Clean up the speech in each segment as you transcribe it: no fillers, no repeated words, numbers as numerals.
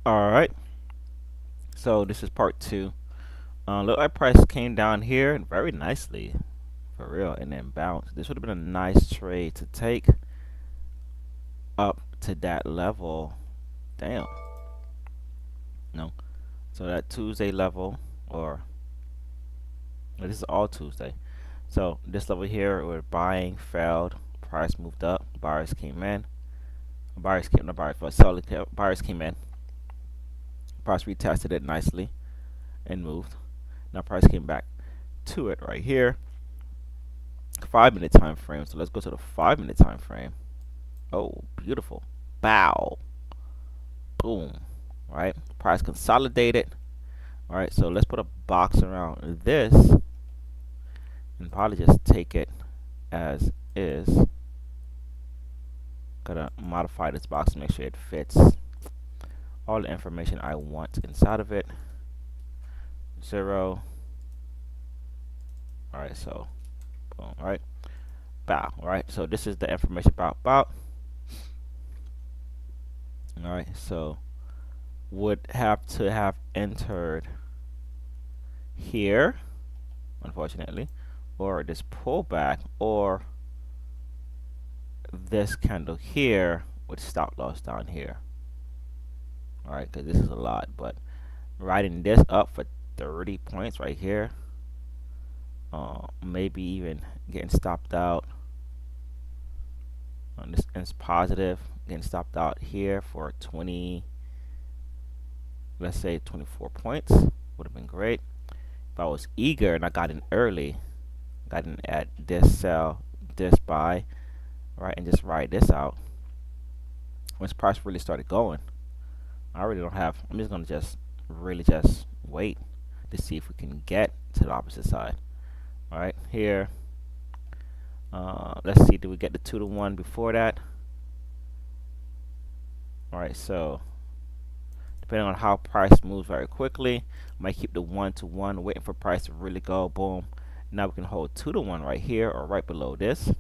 All right, so this is part two. Look like price came down here very nicely, for real, and then bounced. This would have been a nice trade to take up to that level. Damn, no. So that Tuesday level, or this is all Tuesday. So this level here, where buying failed, price moved up, buyers came in, no buyers, but buyers came in, price retested it nicely and moved. Now price came back to it right here. 5 minute time frame. So let's go to the 5 minute time frame. Oh, beautiful. Bow. Boom. All right. Price consolidated. All right. So let's put a box around this and probably just take it as is. Gotta modify this box to make sure it fits all the information I want inside of it. 0. All right. So boom. All right. Bow. All right. So this is the information about bow. All right. So would have to have entered here, unfortunately, or this pullback, or this candle here with stop loss down here. All right, because this is a lot, but riding this up for 30 points right here, maybe even getting stopped out on this is positive, getting stopped out here for 20, let's say 24 points would have been great. If I was eager and I got in early, got in at this sell, this buy, right, and just ride this out. Once price really started going, I really don't have. I'm just gonna just really just wait to see if we can get to the opposite side. All right, here. Let's see. Did we get the 2 to 1 before that? All right, so depending on how price moves very quickly, I might keep the 1 to 1, waiting for price to really go. Boom. Now we can hold 2 to 1 right here or right below this.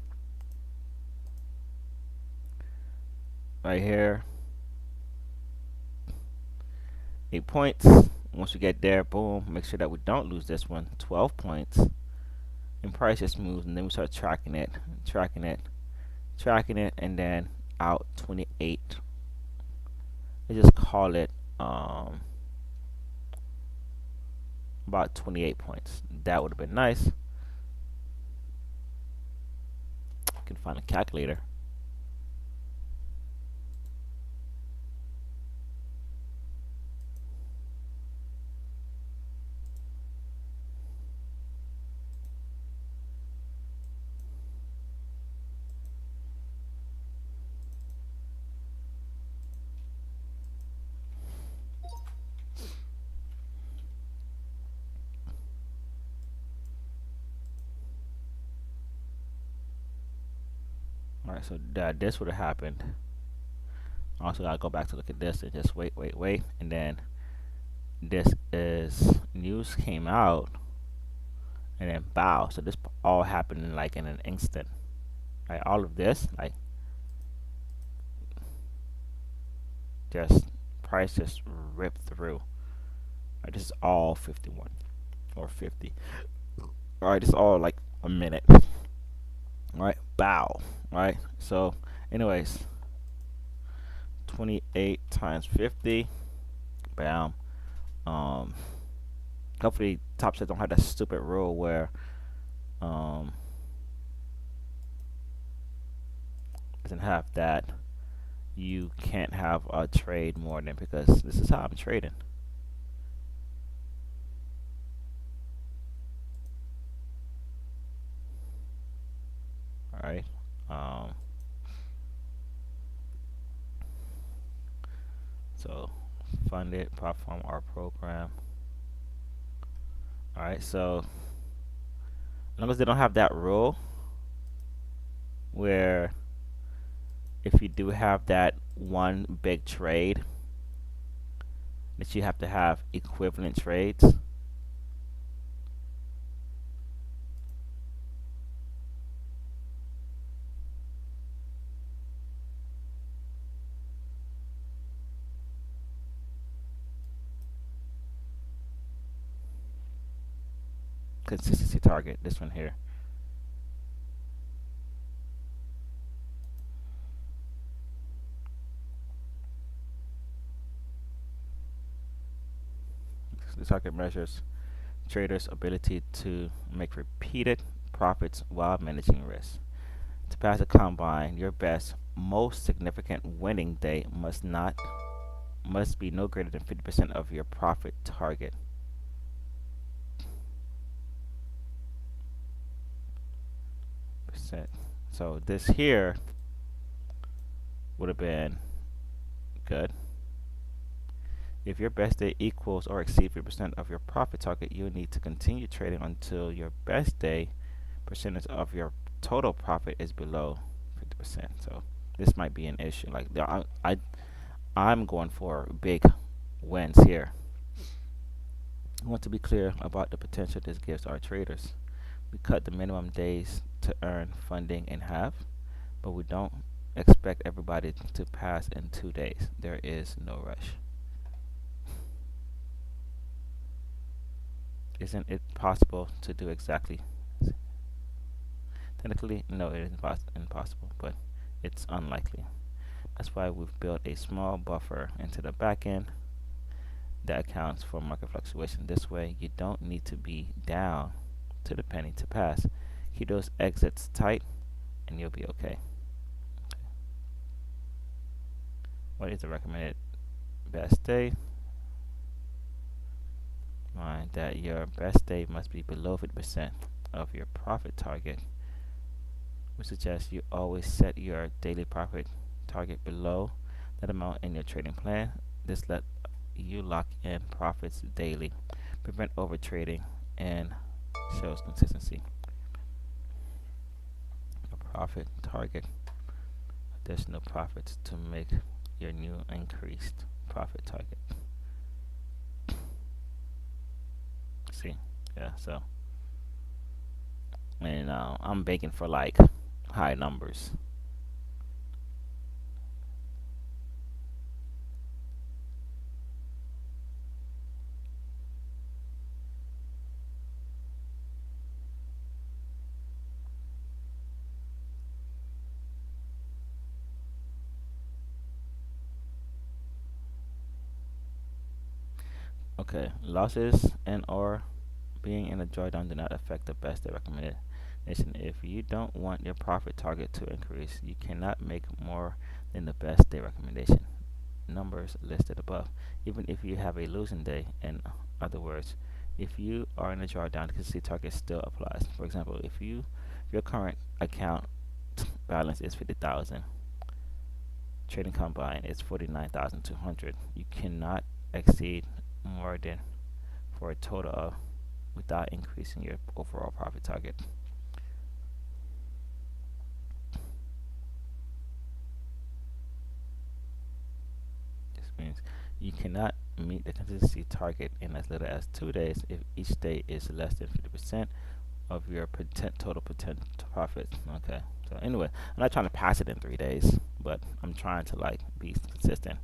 Right here. 8 points. Once we get there, boom, make sure that we don't lose this one. 12 points. And price just moves, and then we start tracking it, and then out 28. Let's just call it about 28 points. That would have been nice. You can find a calculator. All right, so that this would have happened. Also, gotta go back to look at this and just wait, and then this is news came out, and then bow. So this all happened in like in an instant. Right, all of this, like, just price just ripped through. Right, this is all 51 or 50. All right, this is all like a minute. All right, bow. All right, so anyways, 28 times 50, bam. Um, hopefully top set don't have that stupid rule where um doesn't have that you can't have a trade more than, because this is how I'm trading. All right. Um, so fund it, platform our program. All right. So as long as they don't have that rule where if you do have that one big trade that you have to have equivalent trades. consistency target, this one here. The target measures traders' ability to make repeated profits while managing risk. To pass a combine, your best, most significant winning day must be no greater than 50% of your profit target. Percent. So this here would have been good. If your best day equals or exceeds 50% of your profit target, you need to continue trading until your best day percentage of your total profit is below 50%. So this might be an issue. Like I'm going for big wins here. I want to be clear about the potential this gives our traders. We cut the minimum days to earn funding in half, but we don't expect everybody to pass in 2 days. There is no rush. Isn't it possible to do exactly? Technically, no, it is impossible, but it's unlikely. That's why we've built a small buffer into the back end that accounts for market fluctuation. This way, you don't need to be down to the penny to pass. Keep those exits tight, and you'll be okay. What is the recommended best day? Mind that your best day must be below 50% of your profit target. We suggest you always set your daily profit target below that amount in your trading plan. This lets you lock in profits daily, prevent over trading, and shows consistency. A profit target, additional profits to make your new increased profit target. See, yeah, so, and I'm banking for like high numbers. Okay, losses and or being in a drawdown do not affect the best day recommended. If you don't want your profit target to increase, you cannot make more than the best day recommendation numbers listed above, even if you have a losing day. In other words, if you are in a drawdown, the consistency target still applies. For example, if your current account balance is 50,000, trading combine is 49,200, you cannot exceed more than for a total of without increasing your overall profit target. This means you cannot meet the consistency target in as little as 2 days if each day is less than 50% of your total potential profit. Okay, so anyway, I'm not trying to pass it in 3 days, but I'm trying to like be consistent.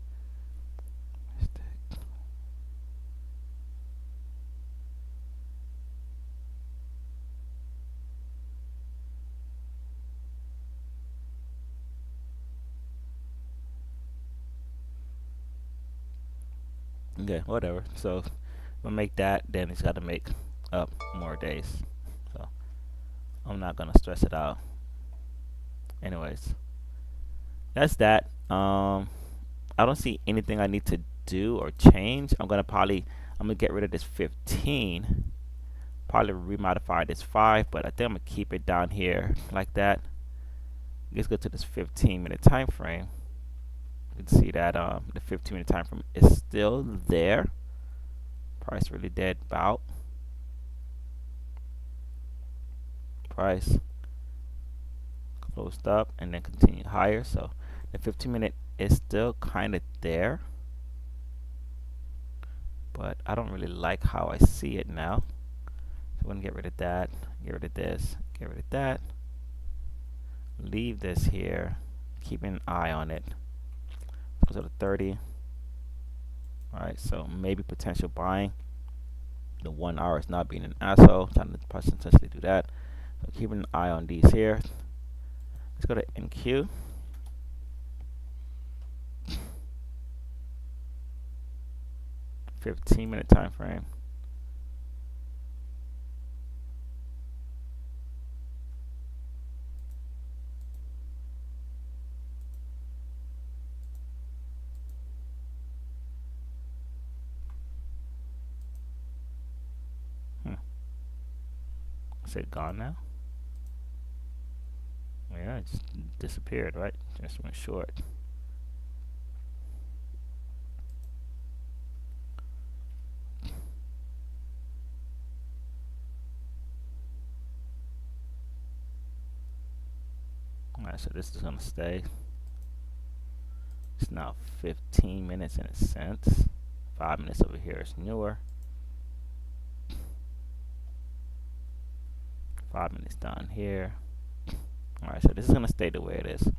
Okay, whatever. So we'll make that, then it's got to make up more days. So I'm not gonna stress it out. Anyways, that's that. I don't see anything I need to do or change. I'm gonna get rid of this 15. Probably remodify this 5, but I think I'm gonna keep it down here like that. Let's go to this 15-minute time frame. You can see that the 15-minute time frame is still there. Price really dead bout. Price closed up and then continue higher. So the 15-minute is still kind of there, but I don't really like how I see it now. So I'm gonna get rid of that, get rid of this, get rid of that. Leave this here. Keep an eye on it. Go to the 30. Alright, so maybe potential buying. The 1 hour is not being an asshole, trying to essentially do that. So keeping an eye on these here. Let's go to NQ. $15-minute time frame. Is it gone now? Yeah, it just disappeared, right? Just went short. Alright, so this is gonna stay. It's now 15 minutes in a sense. 5 minutes over here is newer. 5 minutes down here. Alright, so this is gonna stay the way it is.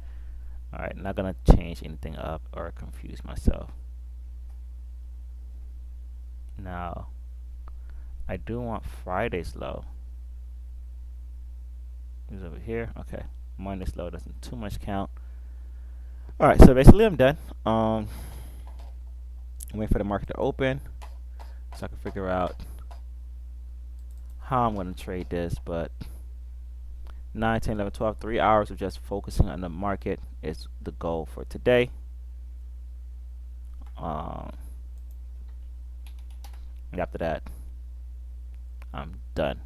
Alright, not gonna change anything up or confuse myself. Now, I do want Friday's low. Is over here. Okay, Monday's low doesn't too much count. Alright, so basically I'm done. I'm waiting for the market to open so I can figure out how I'm going to trade this. But 9, 10, 11, 12, 3 hours of just focusing on the market is the goal for today. And after that, I'm done.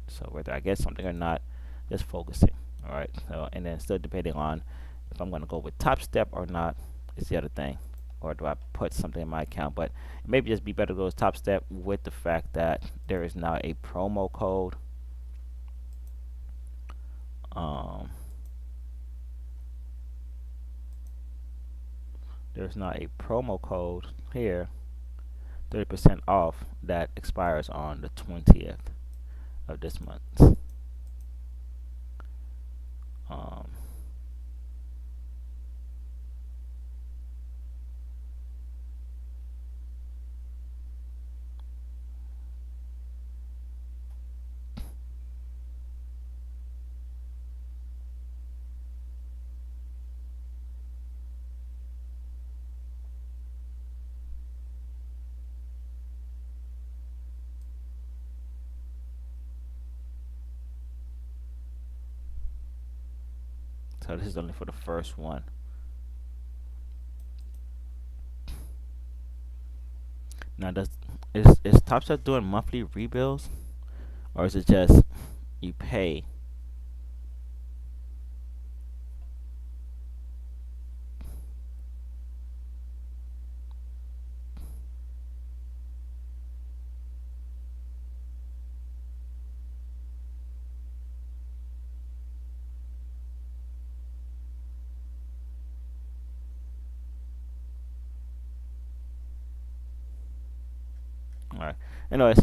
So whether I get something or not, just focusing. Alright, so and then still depending on if I'm going to go with Top Step or not is the other thing. Or do I put something in my account? But it may just be better to go with Top Step with the fact that there is now a promo code. There's now a promo code here, 30% off, that expires on the 20th of this month. So this is only for the first one. Now, is Top Step doing monthly rebills, or is it just you pay? All right. Anyways,